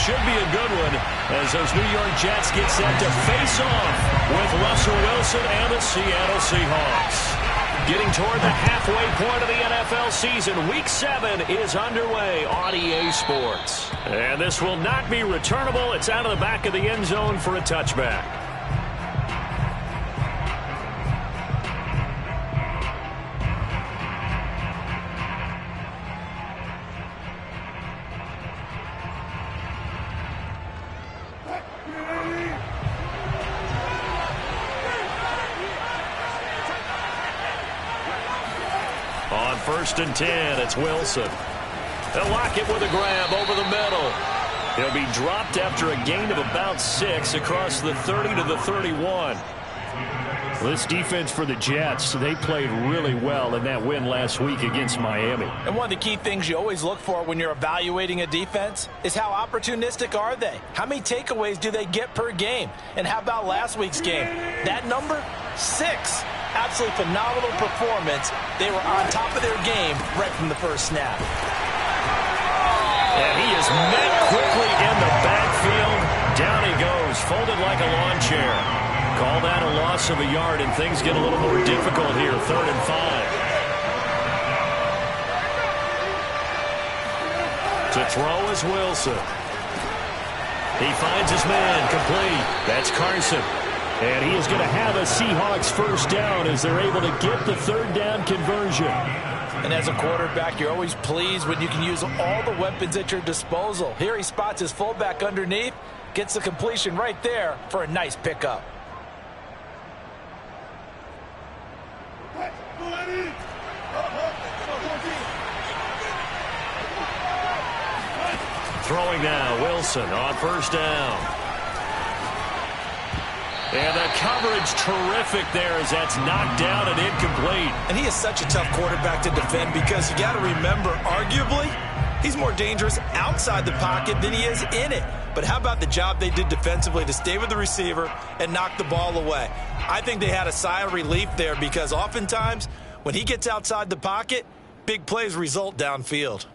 should be a good one as those New York Jets get set to face off with Russell Wilson and the Seattle Seahawks. Getting toward the halfway point of the NFL season, Week 7 is underway on EA Sports. And this will not be returnable. It's out of the back of the end zone for a touchback. On 1st and 10, it's Wilson. They'll lock it with a grab over the middle. He'll be dropped after a gain of about 6 across the 30 to the 31. Well, this defense for the Jets, they played really well in that win last week against Miami. And one of the key things you always look for when you're evaluating a defense is how opportunistic are they? How many takeaways do they get per game? And how about last week's game? That number? 6. Absolutely phenomenal performance. They were on top of their game right from the first snap. And he is met quickly in the backfield. Down he goes, folded like a lawn chair. Call that a loss of a yard, and things get a little more difficult here, 3rd and 5. To throw is Wilson. He finds his man, complete. That's Carson. And he is going to have a Seahawks first down as they're able to get the 3rd down conversion. And as a quarterback, you're always pleased when you can use all the weapons at your disposal. Here he spots his fullback underneath, gets the completion right there for a nice pickup. Throwing now, Wilson on 1st down. And the coverage terrific there as that's knocked down and incomplete. And he is such a tough quarterback to defend because you got to remember, arguably, he's more dangerous outside the pocket than he is in it. But how about the job they did defensively to stay with the receiver and knock the ball away? I think they had a sigh of relief there because oftentimes when he gets outside the pocket, big plays result downfield.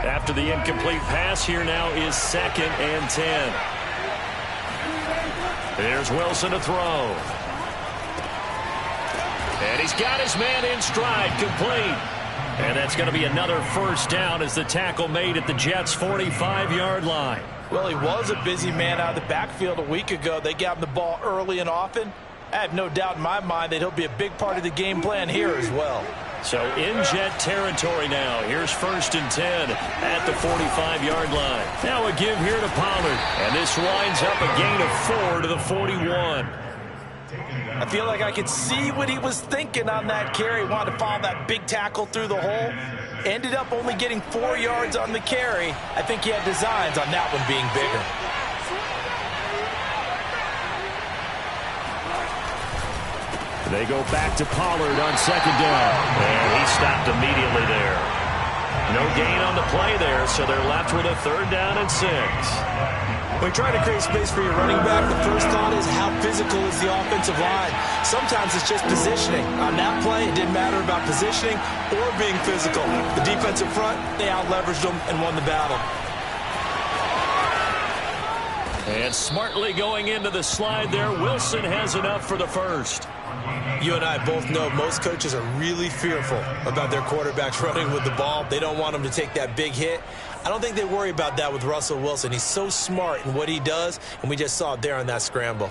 After the incomplete pass, here now is 2nd and 10. There's Wilson to throw. And he's got his man in stride, complete. And that's going to be another first down as the tackle made at the Jets' 45-yard line. Well, he was a busy man out of the backfield a week ago. They got him the ball early and often. I have no doubt in my mind that he'll be a big part of the game plan here as well. So in Jet territory now. Here's 1st and 10 at the 45-yard line. Now a give here to Pollard. And this winds up a gain of 4 to the 41. I feel like I could see what he was thinking on that carry. Wanted to follow that big tackle through the hole. Ended up only getting 4 yards on the carry. I think he had designs on that one being bigger. They go back to Pollard on 2nd down. And he stopped immediately there. No gain on the play there, so they're left with a 3rd down and 6. When you're trying to create space for your running back, the first thought is how physical is the offensive line. Sometimes it's just positioning. On that play, it didn't matter about positioning or being physical. The defensive front, they out-leveraged them and won the battle. And smartly going into the slide there, Wilson has enough for the first. You and I both know most coaches are really fearful about their quarterbacks running with the ball. They don't want them to take that big hit. I don't think they worry about that with Russell Wilson. He's so smart in what he does, and we just saw it there on that scramble.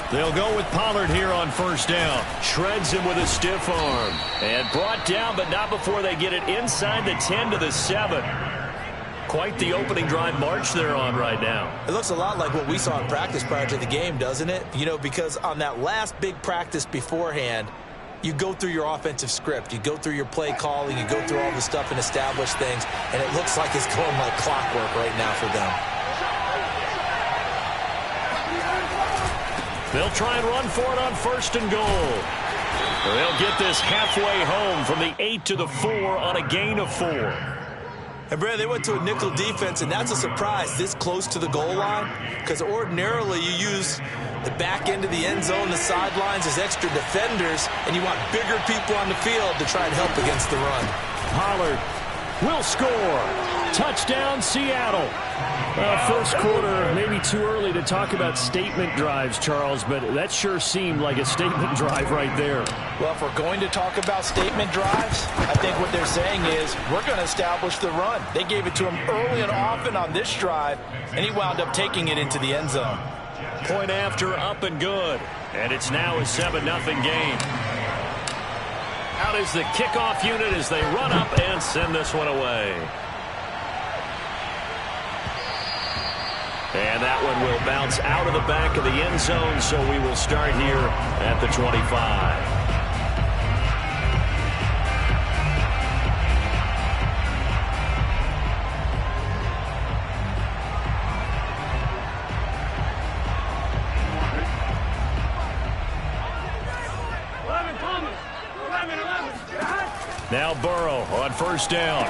They'll go with Pollard here on 1st down. Shreds him with a stiff arm. And brought down, but not before they get it inside the 10 to the 7. Quite the opening drive march they're on right now. It looks a lot like what we saw in practice prior to the game, doesn't it? You know, because on that last big practice beforehand, you go through your offensive script. You go through your play calling. You go through all the stuff and establish things. And it looks like it's going like clockwork right now for them. They'll try and run for it on 1st and goal. They'll get this halfway home from the 8 to the 4 on a gain of 4. And, Brad, they went to a nickel defense, and that's a surprise this close to the goal line, because ordinarily you use the back end of the end zone, the sidelines as extra defenders, and you want bigger people on the field to try and help against the run. Pollard will score. Touchdown, Seattle. First quarter, maybe too early to talk about statement drives, Charles, but that sure seemed like a statement drive right there. Well, if we're going to talk about statement drives, I think what they're saying is we're going to establish the run. They gave it to him early and often on this drive, and he wound up taking it into the end zone. Point after, up and good. And it's now a 7-0 game. Out is the kickoff unit as they run up and send this one away. And that one will bounce out of the back of the end zone, so we will start here at the 25. Now Burrow on first down.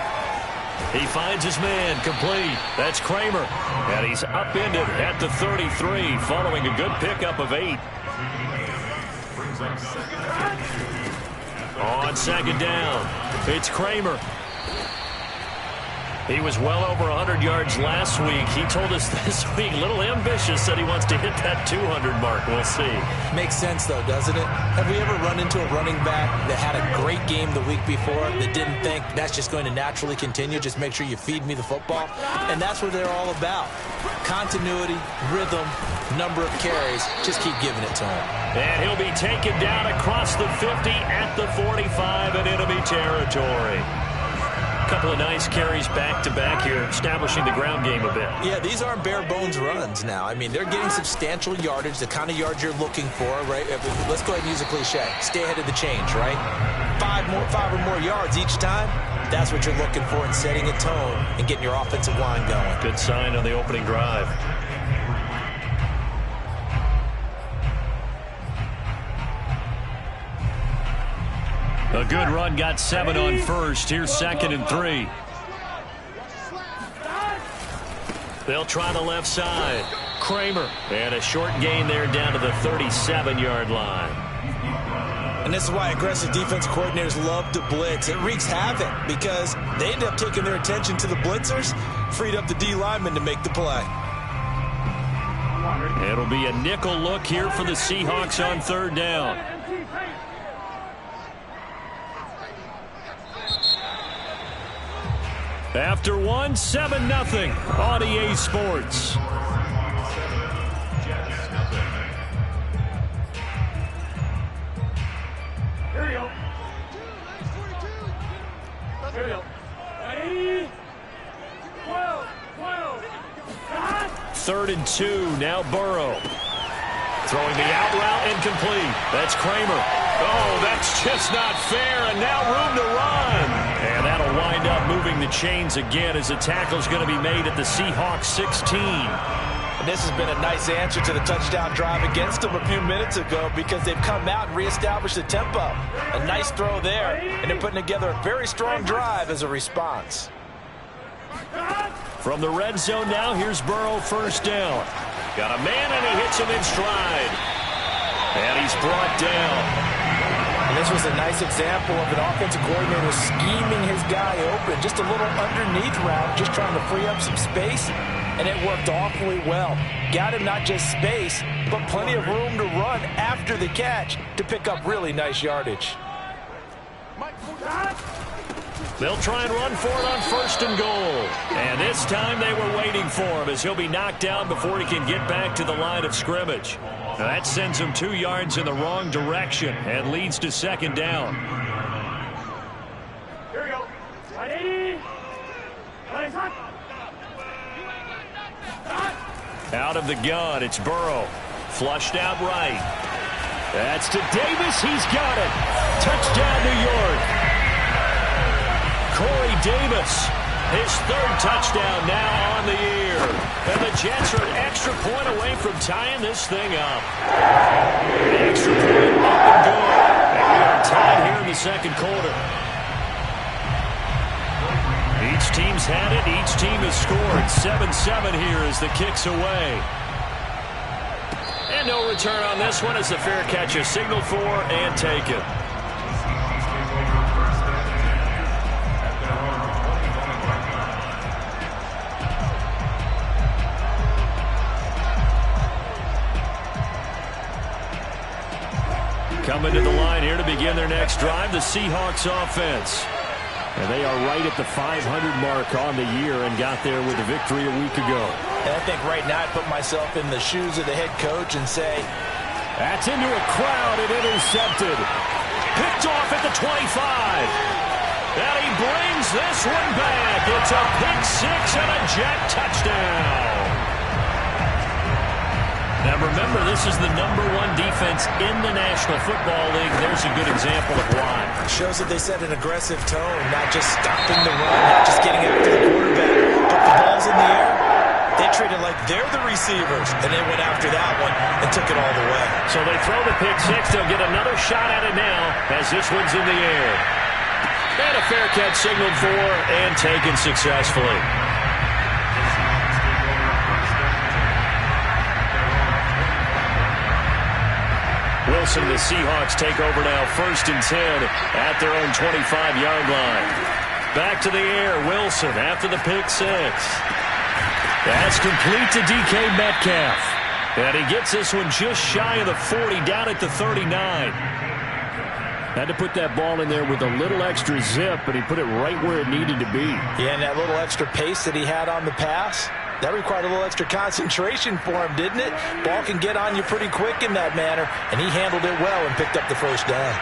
He finds his man, complete. That's Kramer. And he's upended at the 33 following a good pickup of 8. On second down, it's Kramer. He was well over 100 yards last week. He told us this week, a little ambitious, said he wants to hit that 200 mark. We'll see. Makes sense, though, doesn't it? Have we ever run into a running back that had a great game the week before that didn't think that's just going to naturally continue? Just make sure you feed me the football. And that's what they're all about. Continuity, rhythm, number of carries. Just keep giving it to him. And he'll be taken down across the 50 at the 45 in enemy territory. Couple of nice carries back-to-back here, establishing the ground game a bit. Yeah, these aren't bare-bones runs now. I mean, they're getting substantial yardage, the kind of yards you're looking for, right? Let's go ahead and use a cliche. Stay ahead of the change, right? Five or more yards each time. That's what you're looking for in setting a tone and getting your offensive line going. Good sign on the opening drive. A good run, got 7 on first. Here's 2nd and 3. They'll try the left side. Kramer. And a short gain there down to the 37-yard line. And this is why aggressive defense coordinators love to blitz. It wreaks havoc because they end up taking their attention to the blitzers, freed up the D lineman to make the play. It'll be a nickel look here for the Seahawks on third down. After one, 7-0 on EA Sports. Here we go. Here we go. Ready? 12. 3rd and 2, now Burrow. Throwing the out route incomplete. That's Kramer. Oh, that's just not fair, and now room to run. And that'll wind up moving the chains again as the tackle's going to be made at the Seahawks 16. And this has been a nice answer to the touchdown drive against them a few minutes ago because they've come out and reestablished the tempo. A nice throw there, and they're putting together a very strong drive as a response. From the red zone now, here's Burrow first down. Got a man, and he hits him in stride. And he's brought down. And this was a nice example of an offensive coordinator scheming his guy open. Just a little underneath route, just trying to free up some space. And it worked awfully well. Got him not just space, but plenty of room to run after the catch to pick up really nice yardage. They'll try and run for it on 1st and goal. And this time they were waiting for him as he'll be knocked down before he can get back to the line of scrimmage. Now that sends him 2 yards in the wrong direction and leads to 2nd down. Here we go. Ready? Out of the gun, it's Burrow. Flushed out right. That's to Davis. He's got it. Touchdown, New York. Corey Davis, his 3rd touchdown now on the year. And the Jets are an extra point away from tying this thing up. The extra point up and good. And we are second quarter. Each team's had it. Each team has scored. 7-7 here as the kick's away. And no return on this one as the fair catch is signaled for and taken. Coming to the line here to begin their next drive, the Seahawks offense. And they are right at the 500 mark on the year and got there with a victory a week ago. And I think right now I put myself in the shoes of the head coach and say, that's into a crowd and intercepted. Picked off at the 25. And he brings this one back. It's a pick six and a Jet touchdown. Now remember, this is the #1 defense in the National Football League. There's a good example of why. Shows that they set an aggressive tone, not just stopping the run, not just getting after the quarterback, but the ball's in the air. They treat it like they're the receivers, and they went after that one and took it all the way. So they throw the pick six. They'll get another shot at it now as this one's in the air. And a fair catch signaled for and taken successfully. Wilson and the Seahawks take over now, 1st and 10 at their own 25-yard line. Back to the air, Wilson after the pick six. That's complete to DK Metcalf. And he gets this one just shy of the 40, down at the 39. Had to put that ball in there with a little extra zip, but he put it right where it needed to be. Yeah, and that little extra pace that he had on the pass, that required a little extra concentration for him, didn't it? Ball can get on you pretty quick in that manner, and he handled it well and picked up the first down.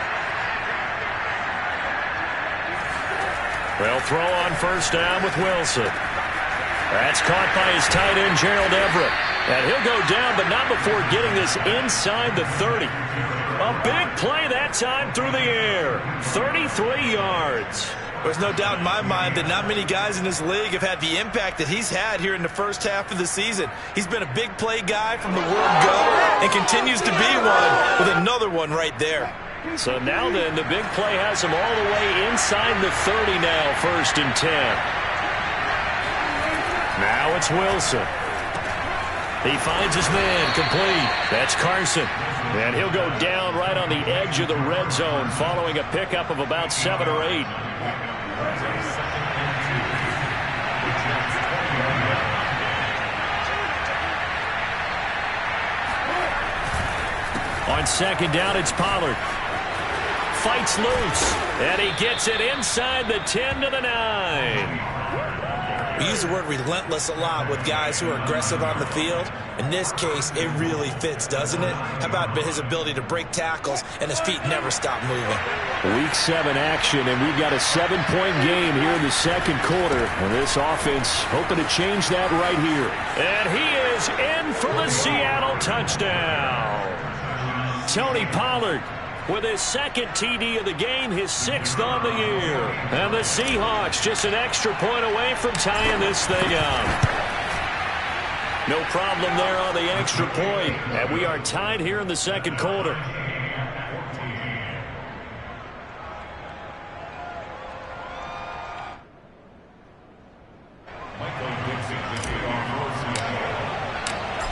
Well, throw on first down with Wilson. That's caught by his tight end, Gerald Everett. And he'll go down, but not before getting this inside the 30. A big play that time through the air. 33 yards. There's no doubt in my mind that not many guys in this league have had the impact that he's had here in the first half of the season. He's been a big play guy from the word go and continues to be one with another one right there. So now then, the big play has him all the way inside the 30 now, 1st and 10. Now it's Wilson. He finds his man, complete. That's Carson. And he'll go down right on the edge of the red zone following a pickup of about 7 or 8. On second down, it's Pollard. Fights loose, and he gets it inside the 10 to the 9. We use the word relentless a lot with guys who are aggressive on the field. In this case, it really fits, doesn't it? How about his ability to break tackles and his feet never stop moving? Week 7 action, and we've got a 7-point game here in the second quarter. And this offense hoping to change that right here. And he is in for the Seattle touchdown. Tony Pollard with his second TD of the game, his 6th on the year. And the Seahawks just an extra point away from tying this thing up. No problem there on the extra point. And we are tied here in the second quarter.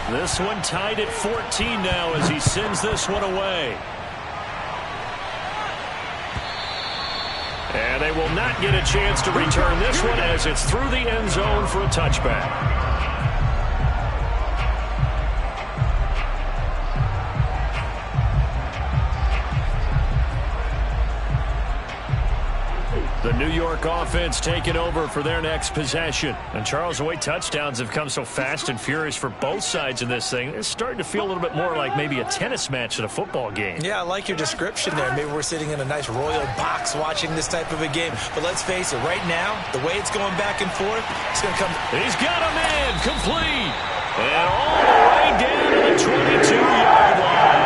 This one tied at 14 now as he sends this one away. And they will not get a chance to return this one as it's through the end zone for a touchback. The New York offense taking over for their next possession. And Charles, the way touchdowns have come so fast and furious for both sides in this thing, it's starting to feel a little bit more like maybe a tennis match at a football game. Yeah, I like your description there. Maybe we're sitting in a nice royal box watching this type of a game. But let's face it, right now, the way it's going back and forth, it's going to come. He's got a man, complete. And all the way down to the 22-yard line.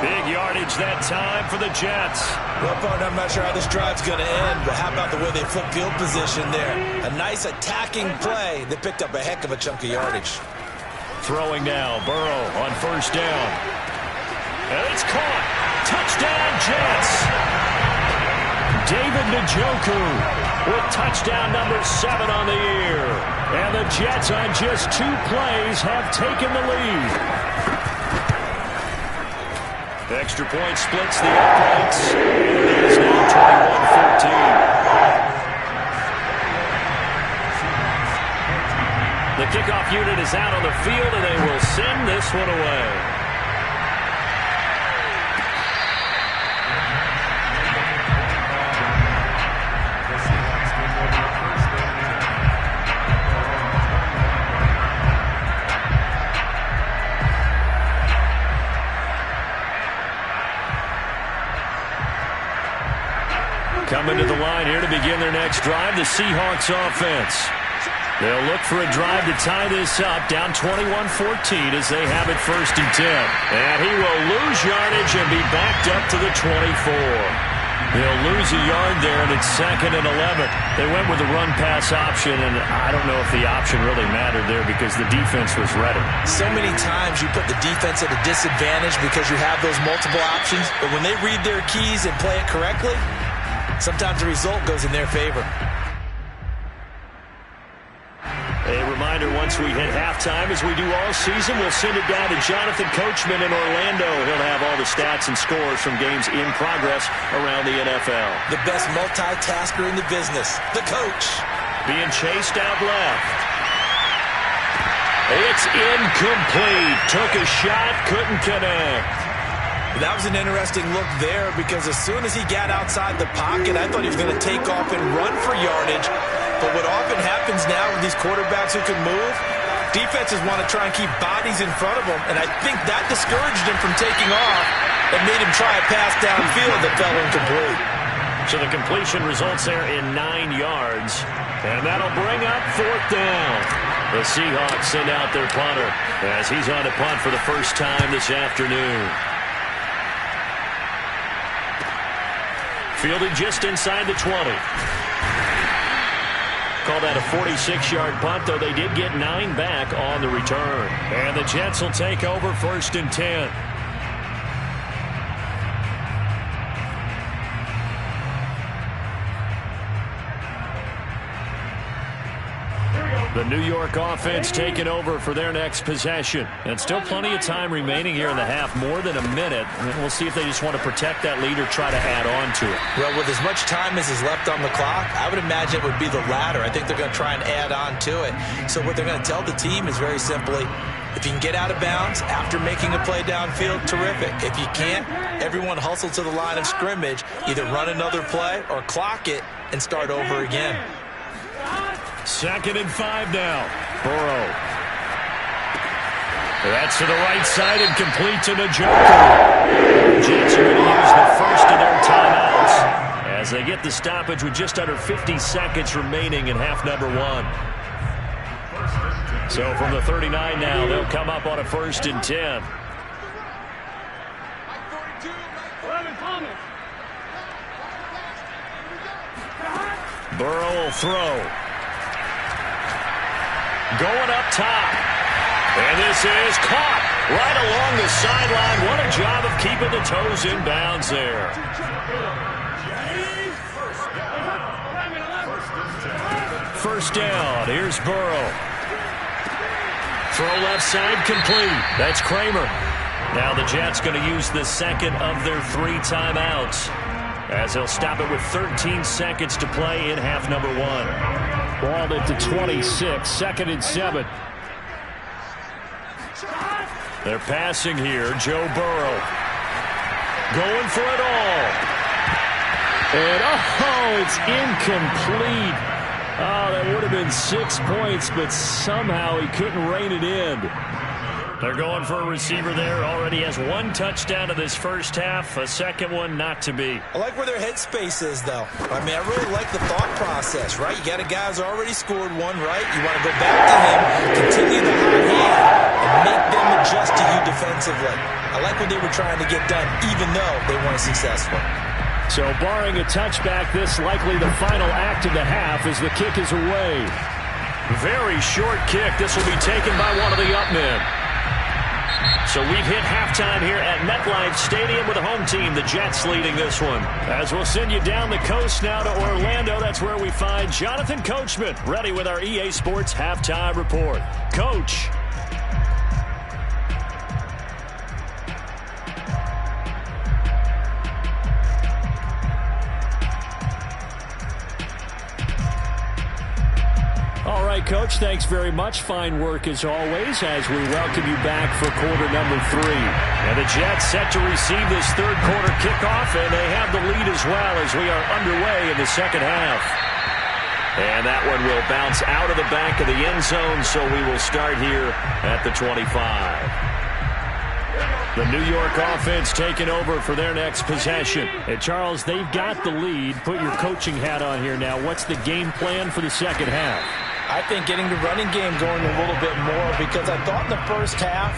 Big yardage that time for the Jets. Well, partner, I'm not sure how this drive's going to end, but how about the way they flip field position there? A nice attacking play that picked up a heck of a chunk of yardage. Throwing now, Burrow on first down. And it's caught. Touchdown, Jets. David Njoku with touchdown number 7 on the year. And the Jets on just 2 plays have taken the lead. Extra point splits the uprights. It is now 21-14. The kickoff unit is out on the field, and they will send this one away. Coming to the line here to begin their next drive, the Seahawks offense. They'll look for a drive to tie this up, down 21-14 as they have it 1st and 10. And he will lose yardage and be backed up to the 24. He'll lose a yard there, and it's 2nd and 11. They went with the run-pass option, and I don't know if the option really mattered there because the defense was ready. So many times you put the defense at a disadvantage because you have those multiple options, but when they read their keys and play it correctly, sometimes the result goes in their favor. A reminder, once we hit halftime, as we do all season, we'll send it down to Jonathan Coachman in Orlando. He'll have all the stats and scores from games in progress around the NFL. The best multitasker in the business, the coach. Being chased out left. It's incomplete. Took a shot, couldn't connect. That was an interesting look there because as soon as he got outside the pocket, I thought he was going to take off and run for yardage. But what often happens now with these quarterbacks who can move, defenses want to try and keep bodies in front of them, and I think that discouraged him from taking off and made him try a pass downfield that fell incomplete. So the completion results there in 9 yards, and that'll bring up 4th down. The Seahawks send out their punter as he's on to punt for the first time this afternoon. Fielded just inside the 20. Call that a 46-yard punt, though they did get 9 back on the return. And the Jets will take over 1st and 10. The New York offense taking over for their next possession. And still plenty of time remaining here in the half, more than a minute. And we'll see if they just want to protect that lead or try to add on to it. Well, with as much time as is left on the clock, I would imagine it would be the latter. I think they're going to try and add on to it. So what they're going to tell the team is very simply, if you can get out of bounds after making a play downfield, terrific. If you can't, everyone hustle to the line of scrimmage, either run another play or clock it and start over again. 2nd and 5 now. Burrow. That's to the right side and complete to Njoku. Jets are going to use the first of their timeouts as they get the stoppage with just under 50 seconds remaining in half number 1. So from the 39 now, they'll come up on a 1st and 10. Burrow will throw. Going up top. And this is caught right along the sideline. What a job of keeping the toes in bounds there. First down. Here's Burrow. Throw left side complete. That's Kramer. Now the Jets going to use the second of their 3 timeouts as they'll stop it with 13 seconds to play in half number 1. Ball at the 26, 2nd and 7. They're passing here. Joe Burrow going for it all. And, it's incomplete. Oh, that would have been 6 points, but somehow he couldn't rein it in. They're going for a receiver there. Already has 1 touchdown in this first half. A second one not to be. I like where their headspace is, though. I mean, I really like the thought process, right? You got a guy who's already scored 1, right? You want to go back to him, continue the hot hand, and make them adjust to you defensively. I like what they were trying to get done, even though they weren't successful. So barring a touchback, this likely the final act of the half as the kick is away. Very short kick. This will be taken by one of the up men. So we've hit halftime here at MetLife Stadium with the home team, the Jets, leading this one. As we'll send you down the coast now to Orlando, that's where we find Jonathan Coachman, ready with our EA Sports Halftime Report. Coach. All right, Coach, thanks very much. Fine work as always as we welcome you back for quarter number 3. And the Jets set to receive this third quarter kickoff, and they have the lead as well as we are underway in the second half. And that one will bounce out of the back of the end zone, so we will start here at the 25. The New York offense taking over for their next possession. And, Charles, they've got the lead. Put your coaching hat on here now. What's the game plan for the second half? I think getting the running game going a little bit more, because I thought in the first half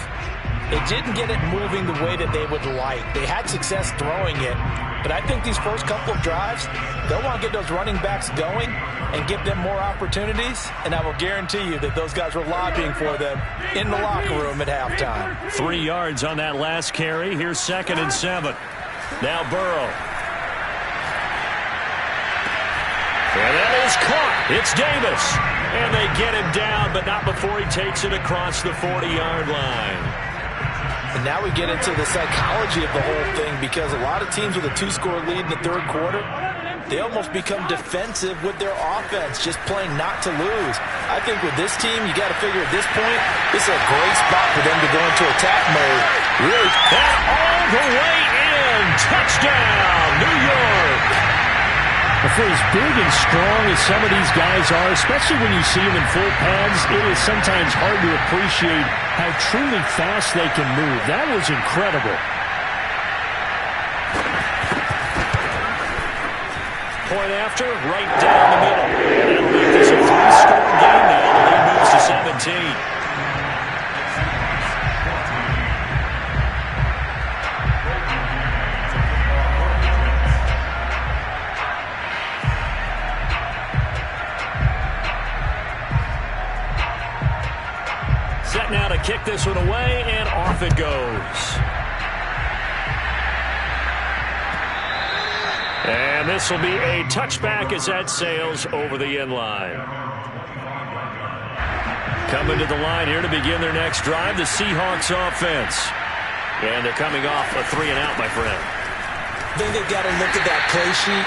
they didn't get it moving the way that they would like. They had success throwing it, but I think these first couple of drives, they'll want to get those running backs going and give them more opportunities, and I will guarantee you that those guys were lobbying for them in the locker room at halftime. 3 yards on that last carry. Here's 2nd and 7. Now Burrow. And that is caught. It's Davis. And they get him down, but not before he takes it across the 40-yard line. And now we get into the psychology of the whole thing, because a lot of teams with a 2-score lead in the third quarter, they almost become defensive with their offense, just playing not to lose. I think with this team, you got to figure at this point, this is a great spot for them to go into attack mode. Really. And all the way in. Touchdown, New York. For as big and strong as some of these guys are, especially when you see them in full pads, it is sometimes hard to appreciate how truly fast they can move. That was incredible. Point after, right down the middle. And that'll make this a 3-score game now. The lead moves to 17. Now to kick this one away, and off it goes. And this will be a touchback as that sails over the end line. Coming to the line here to begin their next drive, the Seahawks offense. And they're coming off a 3-and-out, my friend. I think they've got to look at that play sheet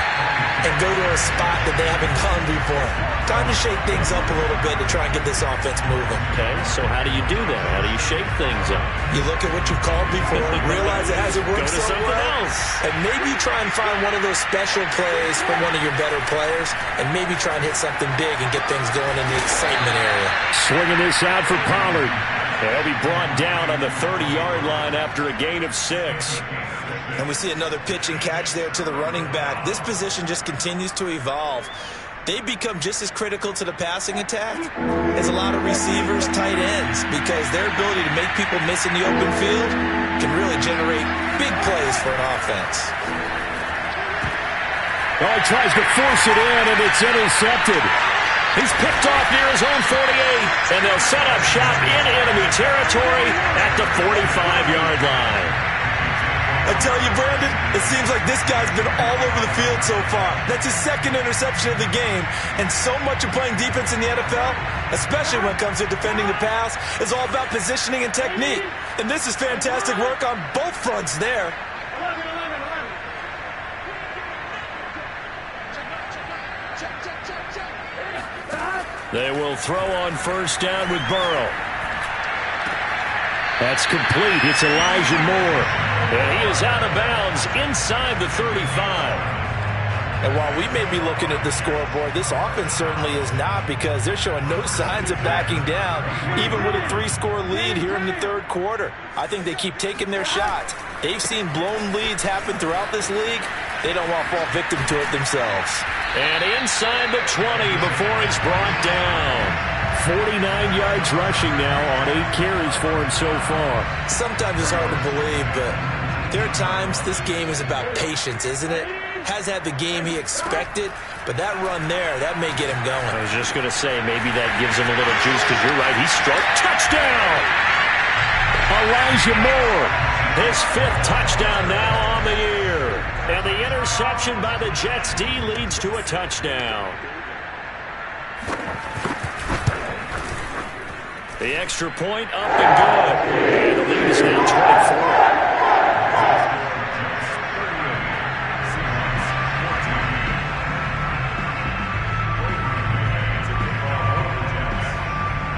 and go to a spot that they haven't gone before. Time to shake things up a little bit to try and get this offense moving. Okay, so how do you do that? How do you shake things up? You look at what you've called before, realize it hasn't worked so well, and maybe try and find one of those special plays from one of your better players, and maybe try and hit something big and get things going in the excitement area. Swinging this out for Pollard. He'll be brought down on the 30-yard line after a gain of 6. And we see another pitch and catch there to the running back. This position just continues to evolve. They become just as critical to the passing attack as a lot of receivers, tight ends, because their ability to make people miss in the open field can really generate big plays for an offense. Oh, he tries to force it in, and it's intercepted. He's picked off near his own 48, and they'll set up shop in enemy territory at the 45-yard line. I tell you, Brandon, it seems like this guy's been all over the field so far. That's his 2nd interception of the game, and so much of playing defense in the NFL, especially when it comes to defending the pass, is all about positioning and technique. And this is fantastic work on both fronts there. They will throw on first down with Burrow. That's complete. It's Elijah Moore. And he is out of bounds inside the 35. And while we may be looking at the scoreboard, this offense certainly is not, because they're showing no signs of backing down, even with a 3-score lead here in the third quarter. I think they keep taking their shots. They've seen blown leads happen throughout this league. They don't want to fall victim to it themselves. And inside the 20 before he's brought down. 49 yards rushing now on 8 carries for him so far. Sometimes it's hard to believe, but there are times this game is about patience, isn't it? Has had the game he expected, but that run there, that may get him going. I was just going to say, maybe that gives him a little juice, because you're right, he struck. Touchdown! Elijah Moore, his 5th touchdown now on the year. And the interception by the Jets D leads to a touchdown. The extra point up and good. And the lead is now 24.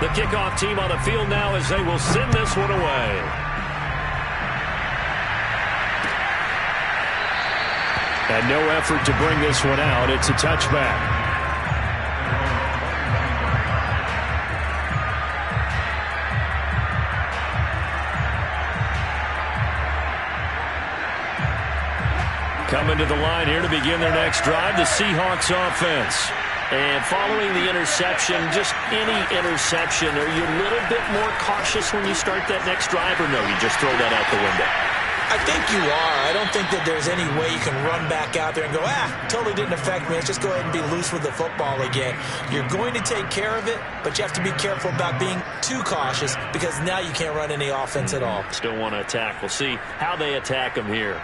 The kickoff team on the field now as they will send this one away. And no effort to bring this one out. It's a touchback. Coming to the line here to begin their next drive, the Seahawks offense. And following the interception, just any interception, are you a little bit more cautious when you start that next drive, or no, you just throw that out the window? I think you are. I don't think that there's any way you can run back out there and go, totally didn't affect me. Let's just go ahead and be loose with the football again. You're going to take care of it, but you have to be careful about being too cautious because now you can't run any offense at all. Still want to attack. We'll see how they attack them here.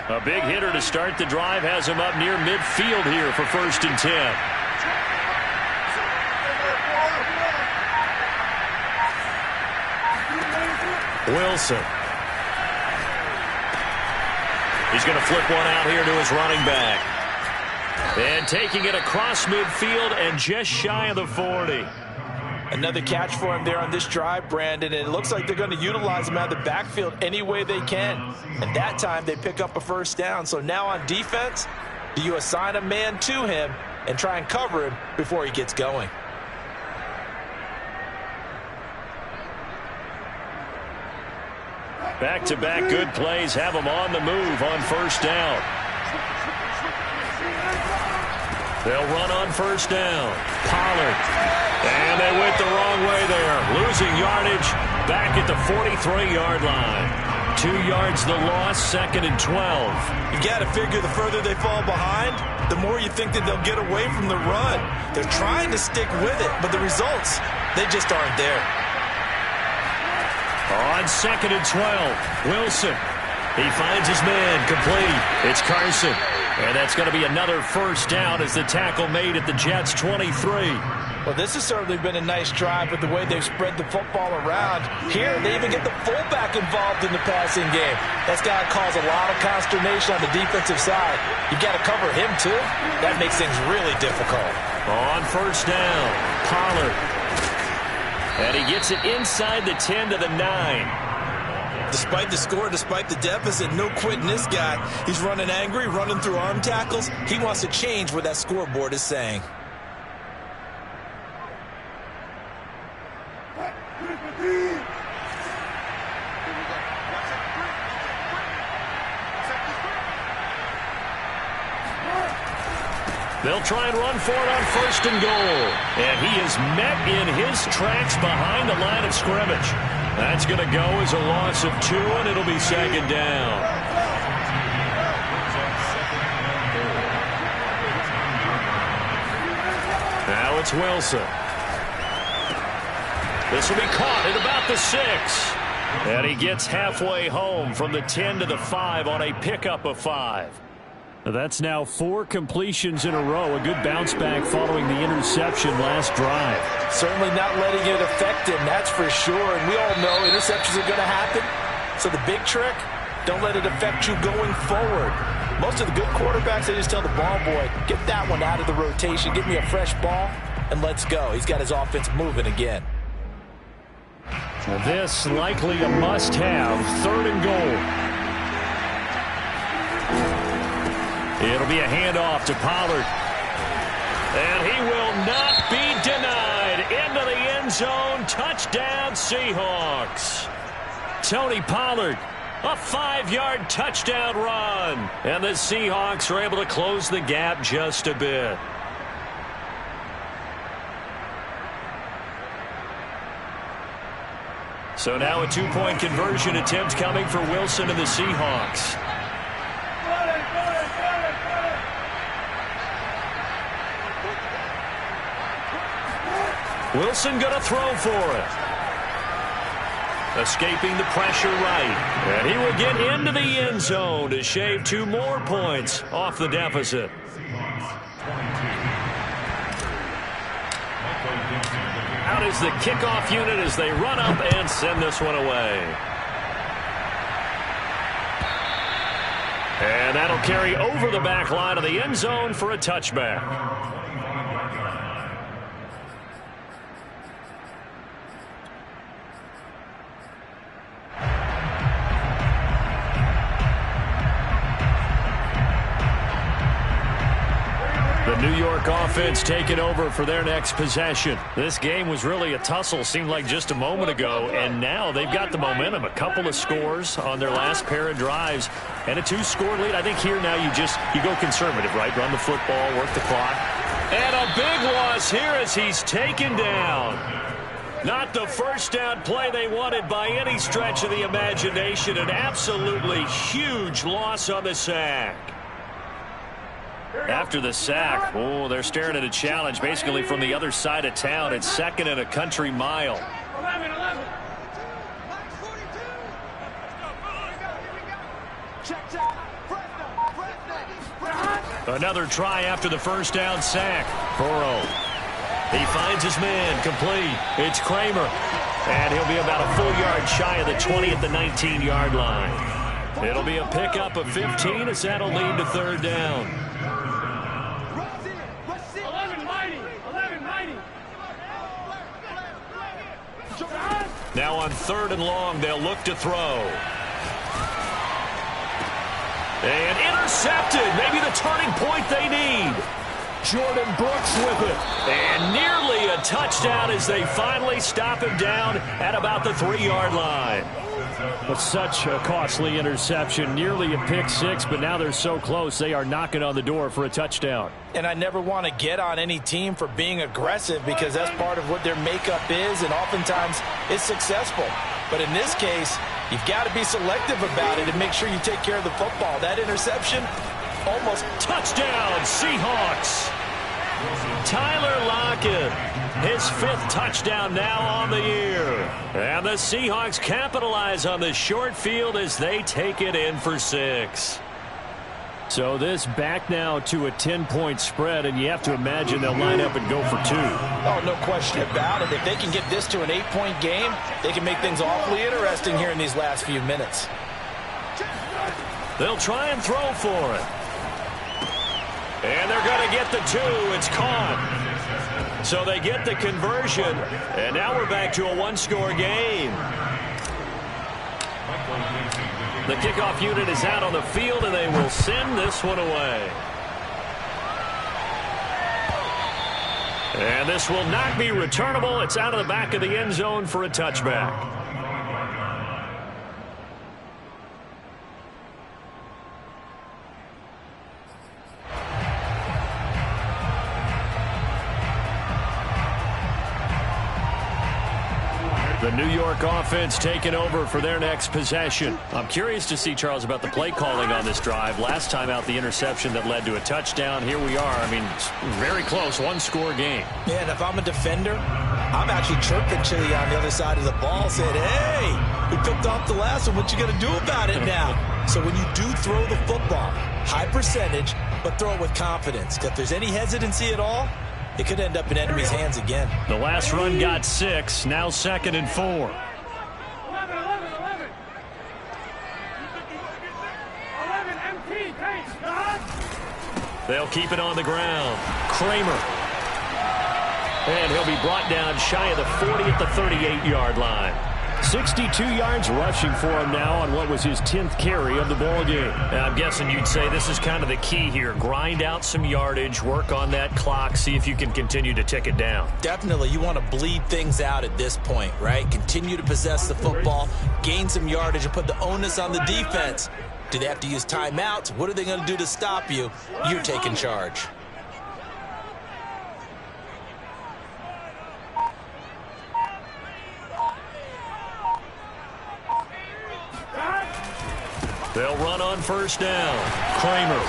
A big hitter to start the drive has him up near midfield here for 1st and 10. Wilson. He's going to flip one out here to his running back. And taking it across midfield and just shy of the 40. Another catch for him there on this drive, Brandon, and it looks like they're going to utilize him out of the backfield any way they can. And that time they pick up a 1st down. So now on defense, do you assign a man to him and try and cover him before he gets going? Back-to-back good plays have him on the move on 1st down. They'll run on 1st down. Pollard. And they went the wrong way there. Losing yardage back at the 43-yard line. 2 yards the loss, 2nd and 12. You got to figure the further they fall behind, the more you think that they'll get away from the run. They're trying to stick with it, but the results, they just aren't there. On 2nd and 12, Wilson. He finds his man, complete. It's Carson. And that's going to be another 1st down as the tackle made at the Jets' 23. Well, this has certainly been a nice drive with the way they've spread the football around. Here, they even get the fullback involved in the passing game. That's got to cause a lot of consternation on the defensive side. You got to cover him, too. That makes things really difficult. On 1st down, Pollard. And he gets it inside the 10 to the 9. Despite the score, despite the deficit, no quitting this guy. He's running angry, running through arm tackles. He wants to change what that scoreboard is saying. They'll try and run for it on 1st and goal. And he is met in his tracks behind the line of scrimmage. That's going to go as a loss of 2, and it'll be 2nd down. Now it's Wilson. This will be caught at about the 6. And he gets halfway home from the 10 to the 5 on a pickup of 5. That's now 4 completions in a row. A good bounce back following the interception last drive. Certainly not letting it affect him, that's for sure. And we all know interceptions are going to happen. So the big trick, don't let it affect you going forward. Most of the good quarterbacks, they just tell the ball boy, get that one out of the rotation, give me a fresh ball, and let's go. He's got his offense moving again. This likely a must-have. 3rd and goal. It'll be a handoff to Pollard. And he will not be denied. Into the end zone. Touchdown, Seahawks. Tony Pollard, a 5-yard touchdown run. And the Seahawks are able to close the gap just a bit. So now a 2-point conversion attempt coming for Wilson and the Seahawks. Wilson going to throw for it. Escaping the pressure right. And he will get into the end zone to shave 2 more points off the deficit. Out is the kickoff unit as they run up and send this one away. And that'll carry over the back line of the end zone for a touchback. The New York offense taking over for their next possession. This game was really a tussle, seemed like just a moment ago, and now they've got the momentum. A couple of scores on their last pair of drives and a 2-score lead. I think here now you go conservative, right? Run the football, work the clock. And a big loss here as he's taken down. Not the first down play they wanted by any stretch of the imagination. An absolutely huge loss on the sack. After the sack, they're staring at a challenge basically from the other side of town. It's 2nd and a country mile. 11. Another try after the first down sack. Burrow. He finds his man, complete. It's Kramer. And he'll be about a full yard shy of the 20 at the 19-yard line. It'll be a pickup of 15 as that'll lead to 3rd down. 11-90. Now on 3rd and long, they'll look to throw. And intercepted. Maybe the turning point they need. Jordan Brooks with it. And nearly a touchdown as they finally stop him down at about the 3-yard line. But such a costly interception. Nearly a pick six, but now they're so close they are knocking on the door for a touchdown. And I never want to get on any team for being aggressive because that's part of what their makeup is, and oftentimes it's successful. But in this case, you've got to be selective about it and make sure you take care of the football. That interception, almost touchdown, Seahawks. Tyler Lockett, his 5th touchdown now on the year. And the Seahawks capitalize on the short field as they take it in for 6. So this back now to a 10-point spread, and you have to imagine they'll line up and go for 2. Oh, no question about it. If they can get this to an 8-point game, they can make things awfully interesting here in these last few minutes. They'll try and throw for it. And they're going to get the 2. It's caught. So they get the conversion, and now we're back to a 1-score game. The kickoff unit is out on the field, and they will send this one away. And this will not be returnable. It's out of the back of the end zone for a touchback. The New York offense taking over for their next possession. I'm curious to see, Charles, about the play calling on this drive. Last time out, the interception that led to a touchdown. Here we are. I mean, it's very close, 1-score game. Yeah, and if I'm a defender, I'm actually chirping Chili on the other side of the ball, saying, hey, we picked off the last one. What you going to do about it now? So when you do throw the football, high percentage, but throw it with confidence. If there's any hesitancy at all, it could end up in enemy's hands again. The last run got 6. Now 2nd and 4. 11. 11 MT, pace. They'll keep it on the ground. Kramer. And he'll be brought down shy of the 40 at the 38-yard line. 62 yards rushing for him now on what was his 10th carry of the ball game. And I'm guessing you'd say this is kind of the key here. Grind out some yardage, work on that clock, see if you can continue to tick it down. Definitely. You want to bleed things out at this point, right? Continue to possess the football, gain some yardage, and put the onus on the defense. Do they have to use timeouts? What are they going to do to stop you? You're taking charge. They'll run on first down. Kramer.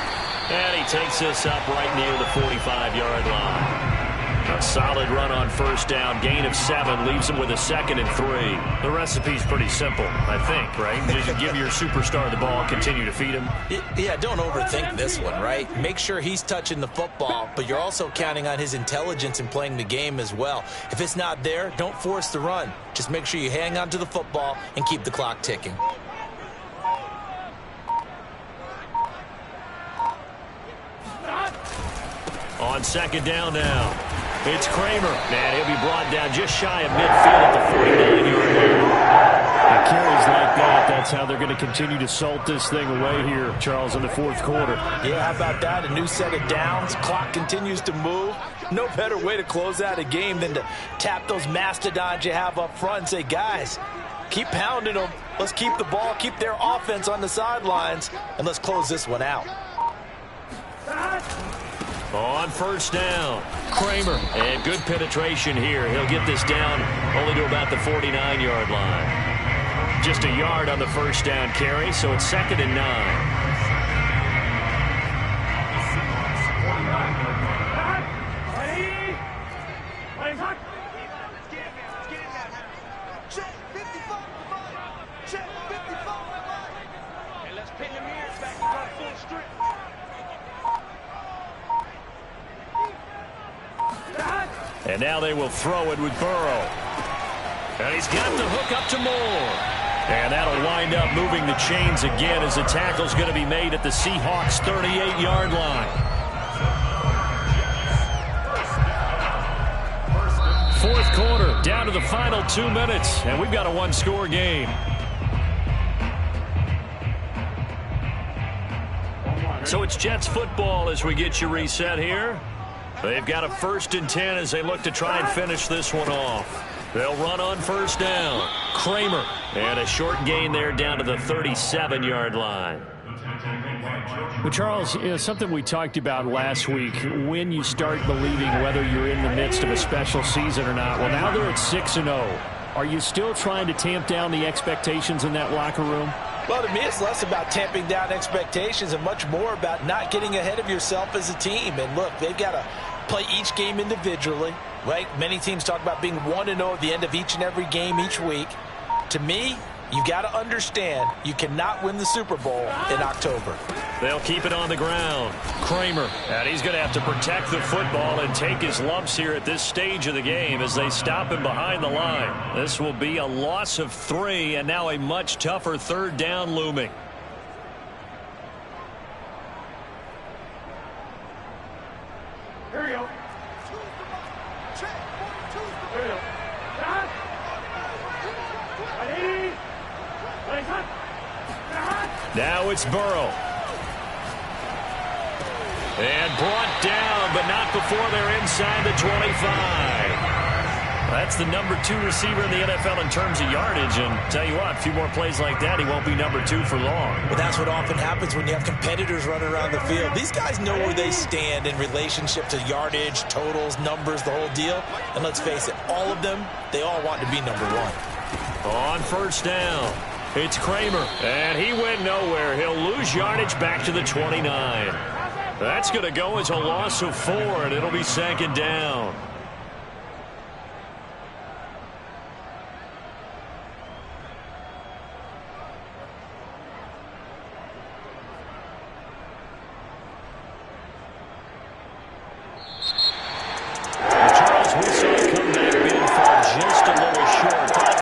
And he takes this up right near the 45-yard line. A solid run on first down. Gain of 7 leaves him with a 2nd and 3. The recipe's pretty simple, I think, right? Just give your superstar the ball, continue to feed him. Yeah, don't overthink this one, right? Make sure he's touching the football, but you're also counting on his intelligence in playing the game as well. If it's not there, don't force the run. Just make sure you hang on to the football and keep the clock ticking. On 2nd down now, it's Kramer. And he'll be brought down just shy of midfield at the 49-yard line. And carries like that, that's how they're going to continue to salt this thing away here, Charles, in the 4th quarter. Yeah, how about that? A new set of downs. Clock continues to move. No better way to close out a game than to tap those mastodons you have up front and say, guys, keep pounding them. Let's keep the ball, keep their offense on the sidelines, and let's close this one out. On first down, Kramer. And good penetration here. He'll get this down only to about the 49-yard line. Just a yard on the first down carry, so it's 2nd and 9. And now they will throw it with Burrow. And he's got the hook up to Moore. And that'll wind up moving the chains again as the tackle's going to be made at the Seahawks' 38-yard line. 4th quarter, down to the final 2 minutes, and we've got a 1-score game. So it's Jets football as we get you reset here. They've got a 1st and 10 as they look to try and finish this one off. They'll run on first down. Kramer. And a short gain there down to the 37-yard line. Well, Charles, something we talked about last week, when you start believing whether you're in the midst of a special season or not. Well, now they're at 6-0. Are you still trying to tamp down the expectations in that locker room? Well, to me, it's less about tamping down expectations and much more about not getting ahead of yourself as a team. And look, they've got to play each game individually, right? Many teams talk about being 1-0 at the end of each and every game each week. To me, you got to understand you cannot win the Super Bowl in October. They'll keep it on the ground. Kramer, and he's going to have to protect the football and take his lumps here at this stage of the game as they stop him behind the line. This will be a loss of 3, and now a much tougher 3rd down looming. Here we go. Here we go. Now it's Burrow. And brought down, but not before they're inside the 25. That's the number 2 receiver in the NFL in terms of yardage. And tell you what, a few more plays like that, he won't be number 2 for long. Well, that's what often happens when you have competitors running around the field. These guys know where they stand in relationship to yardage, totals, numbers, the whole deal. And let's face it, all of them, they all want to be number 1. On first down, it's Kramer. And he went nowhere. He'll lose yardage back to the 29. That's going to go as a loss of 4, and it'll be 2nd down.